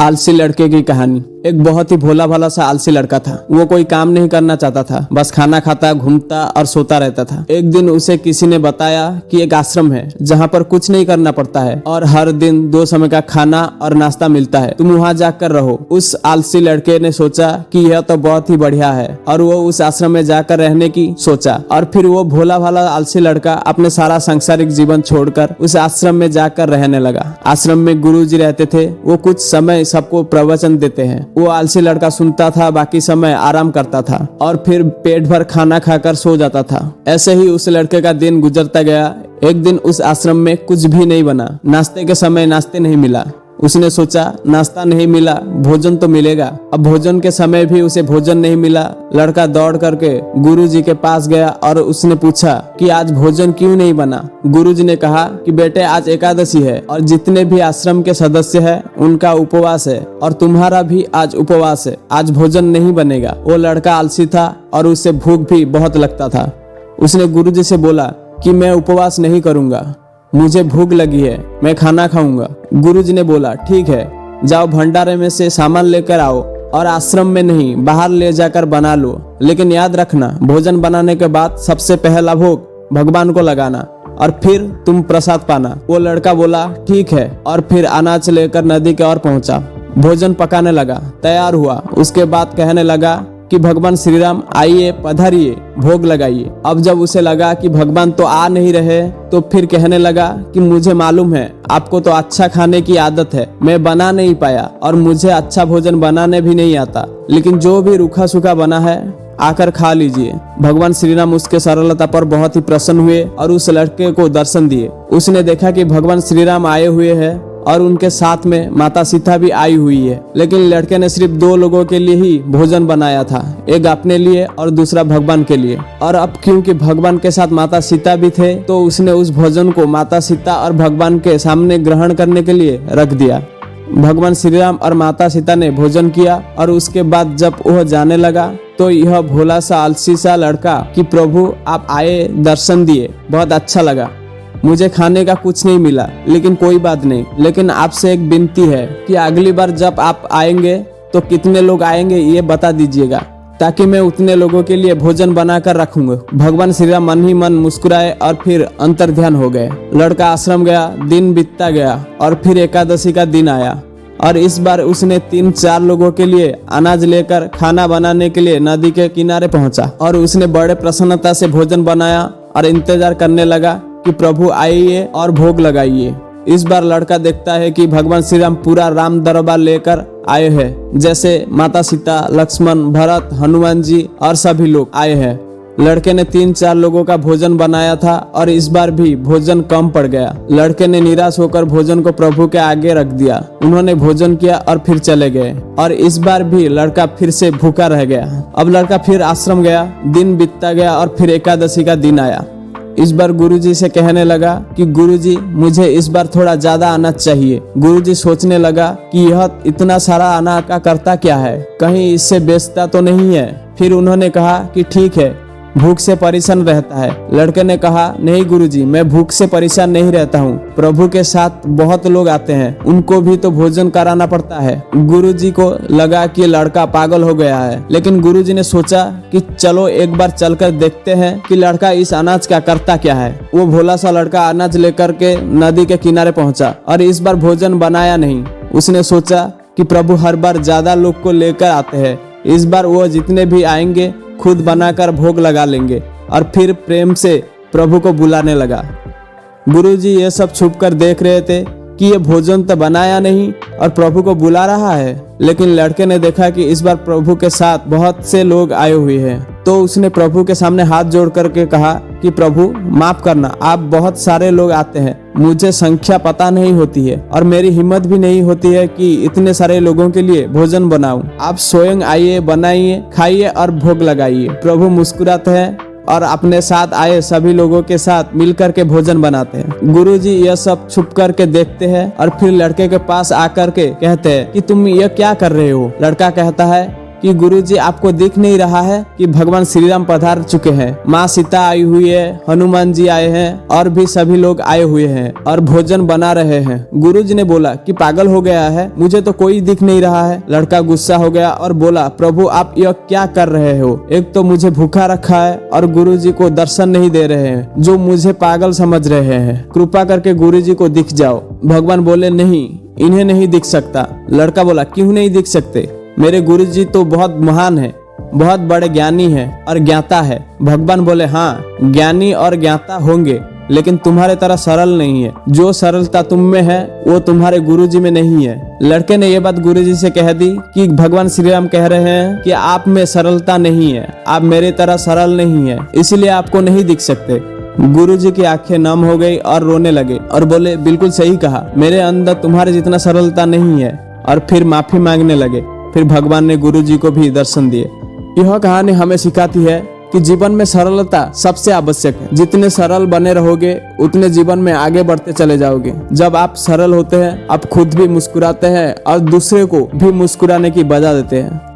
आलसी लड़के की कहानी। एक बहुत ही भोला भाला सा आलसी लड़का था। वो कोई काम नहीं करना चाहता था, बस खाना खाता, घूमता और सोता रहता था। एक दिन उसे किसी ने बताया कि एक आश्रम है जहाँ पर कुछ नहीं करना पड़ता है और हर दिन 2 समय का खाना और नाश्ता मिलता है, तुम वहाँ जाकर रहो। उस आलसी लड़के ने सोचा कि यह तो बहुत ही बढ़िया है और वो उस आश्रम में जाकर रहने की सोचा। और फिर वो भोला भाला आलसी लड़का अपने सारा सांसारिक जीवन छोड़कर उस आश्रम में जाकर रहने लगा। आश्रम में गुरुजी रहते थे, वो कुछ समय सबको प्रवचन देते हैं। वो आलसी लड़का सुनता था, बाकी समय आराम करता था और फिर पेट भर खाना खाकर सो जाता था। ऐसे ही उस लड़के का दिन गुजरता गया। एक दिन उस आश्रम में कुछ भी नहीं बना। नाश्ते के समय नाश्ते नहीं मिला। उसने सोचा नाश्ता नहीं मिला, भोजन तो मिलेगा। अब भोजन के समय भी उसे भोजन नहीं मिला। लड़का दौड़ करके गुरुजी के पास गया और उसने पूछा कि आज भोजन क्यों नहीं बना। गुरुजी ने कहा कि बेटे आज एकादशी है और जितने भी आश्रम के सदस्य हैं उनका उपवास है और तुम्हारा भी आज उपवास है, आज भोजन नहीं बनेगा। वो लड़का आलसी था और उसे भूख भी बहुत लगता था। उसने गुरुजी से बोला कि मैं उपवास नहीं करूंगा, मुझे भूख लगी है, मैं खाना खाऊंगा। गुरुजी ने बोला ठीक है, जाओ भंडारे में से सामान लेकर आओ और आश्रम में नहीं बाहर ले जाकर बना लो, लेकिन याद रखना भोजन बनाने के बाद सबसे पहला भोग भगवान को लगाना और फिर तुम प्रसाद पाना। वो लड़का बोला ठीक है और फिर अनाज लेकर नदी के ओर पहुंचा। भोजन पकाने लगा, तैयार हुआ। उसके बाद कहने लगा कि भगवान श्री राम आइए, पधारिए, भोग लगाइए। अब जब उसे लगा कि भगवान तो आ नहीं रहे तो फिर कहने लगा कि मुझे मालूम है आपको तो अच्छा खाने की आदत है, मैं बना नहीं पाया और मुझे अच्छा भोजन बनाने भी नहीं आता, लेकिन जो भी रूखा सूखा बना है आकर खा लीजिए। भगवान श्री राम उसके सरलता पर बहुत ही प्रसन्न हुए और उस लड़के को दर्शन दिए। उसने देखा कि भगवान श्री राम आए हुए हैं और उनके साथ में माता सीता भी आई हुई है, लेकिन लड़के ने सिर्फ 2 लोगों के लिए ही भोजन बनाया था, एक अपने लिए और दूसरा भगवान के लिए। और अब क्योंकि भगवान के साथ माता सीता भी थे तो उसने उस भोजन को माता सीता और भगवान के सामने ग्रहण करने के लिए रख दिया। भगवान श्री राम और माता सीता ने भोजन किया और उसके बाद जब वह जाने लगा तो यह भोला सा आलसी सा लड़का कि प्रभु आप आए, दर्शन दिए, बहुत अच्छा लगा, मुझे खाने का कुछ नहीं मिला, लेकिन कोई बात नहीं, लेकिन आपसे एक विनती है कि अगली बार जब आप आएंगे तो कितने लोग आएंगे ये बता दीजिएगा, ताकि मैं उतने लोगों के लिए भोजन बनाकर रखूंगा। भगवान श्री राम मन ही मन मुस्कुराए और फिर अंतर्ध्यान हो गए। लड़का आश्रम गया, दिन बीतता गया और फिर एकादशी का दिन आया और इस बार उसने 3-4 लोगों के लिए अनाज लेकर खाना बनाने के लिए नदी के किनारे पहुंचा और उसने बड़े प्रसन्नता से भोजन बनाया और इंतजार करने लगा कि प्रभु आइए और भोग लगाइए। इस बार लड़का देखता है कि भगवान श्री राम पूरा राम दरबार लेकर आए हैं, जैसे माता सीता, लक्ष्मण, भरत, हनुमान जी और सभी लोग आए हैं। लड़के ने 3-4 लोगों का भोजन बनाया था और इस बार भी भोजन कम पड़ गया। लड़के ने निराश होकर भोजन को प्रभु के आगे रख दिया। उन्होंने भोजन किया और फिर चले गए और इस बार भी लड़का फिर से भूखा रह गया। अब लड़का फिर आश्रम गया, दिन बीतता गया और फिर एकादशी का दिन आया। इस बार गुरुजी से कहने लगा कि गुरुजी मुझे इस बार थोड़ा ज्यादा अनाज चाहिए। गुरुजी सोचने लगा कि यह इतना सारा अनाज का करता क्या है, कहीं इससे बेचता तो नहीं है। फिर उन्होंने कहा कि ठीक है, भूख से परेशान रहता है। लड़के ने कहा नहीं गुरुजी, मैं भूख से परेशान नहीं रहता हूँ, प्रभु के साथ बहुत लोग आते हैं, उनको भी तो भोजन कराना पड़ता है। गुरुजी को लगा कि लड़का पागल हो गया है, लेकिन गुरुजी ने सोचा कि चलो एक बार चलकर देखते हैं कि लड़का इस अनाज का करता क्या है। वो भोला सा लड़का अनाज लेकर के नदी के किनारे पहुंचा और इस बार भोजन बनाया नहीं। उसने सोचा कि प्रभु हर बार ज्यादा लोग को लेकर आते हैं, इस बार वो जितने भी आएंगे खुद बनाकर भोग लगा लेंगे और फिर प्रेम से प्रभु को बुलाने लगा। गुरुजी ये सब छुप कर देख रहे थे कि ये भोजन तो बनाया नहीं और प्रभु को बुला रहा है, लेकिन लड़के ने देखा कि इस बार प्रभु के साथ बहुत से लोग आए हुए हैं, तो उसने प्रभु के सामने हाथ जोड़ करके कहा कि प्रभु माफ करना, आप बहुत सारे लोग आते हैं, मुझे संख्या पता नहीं होती है और मेरी हिम्मत भी नहीं होती है कि इतने सारे लोगों के लिए भोजन बनाऊं। आप स्वयं आइए, बनाइए, खाइए और भोग लगाइए। प्रभु मुस्कुराते हैं और अपने साथ आए सभी लोगों के साथ मिलकर के भोजन बनाते हैं। गुरुजी यह सब छुप करके देखते हैं और फिर लड़के के पास आकर के कहते हैं कि तुम ये क्या कर रहे हो। लड़का कहता है कि गुरुजी आपको दिख नहीं रहा है कि भगवान श्री राम पधार चुके हैं, माँ सीता आई हुई है, हनुमान जी आए हैं और भी सभी लोग आए हुए हैं और भोजन बना रहे हैं। गुरुजी ने बोला कि पागल हो गया है, मुझे तो कोई दिख नहीं रहा है। लड़का गुस्सा हो गया और बोला, प्रभु आप यह क्या कर रहे हो? एक तो मुझे भूखा रखा है और गुरुजी को दर्शन नहीं दे रहे हैं, जो मुझे पागल समझ रहे हैं। कृपा करके गुरुजी को दिख जाओ। भगवान बोले, नहीं, इन्हें नहीं दिख सकता। लड़का बोला, क्यों नहीं दिख सकते? मेरे गुरुजी तो बहुत महान है, बहुत बड़े ज्ञानी है और ज्ञाता है। भगवान बोले, हाँ ज्ञानी और ज्ञाता होंगे, लेकिन तुम्हारे तरह सरल नहीं है। जो सरलता तुम में है वो तुम्हारे गुरुजी में नहीं है। लड़के ने ये बात गुरुजी से कह दी कि भगवान श्री राम कह रहे हैं कि आप में सरलता नहीं है, आप मेरे तरह सरल नहीं है, इसलिए आपको नहीं दिख सकते। गुरुजी की आंखें नम हो गई और रोने लगे और बोले, बिल्कुल सही कहा, मेरे अंदर तुम्हारे जितना सरलता नहीं है। और फिर माफी मांगने लगे। फिर भगवान ने गुरुजी को भी दर्शन दिए। यह कहानी हमें सिखाती है कि जीवन में सरलता सबसे आवश्यक है। जितने सरल बने रहोगे उतने जीवन में आगे बढ़ते चले जाओगे। जब आप सरल होते हैं, आप खुद भी मुस्कुराते हैं और दूसरे को भी मुस्कुराने की वजह देते हैं।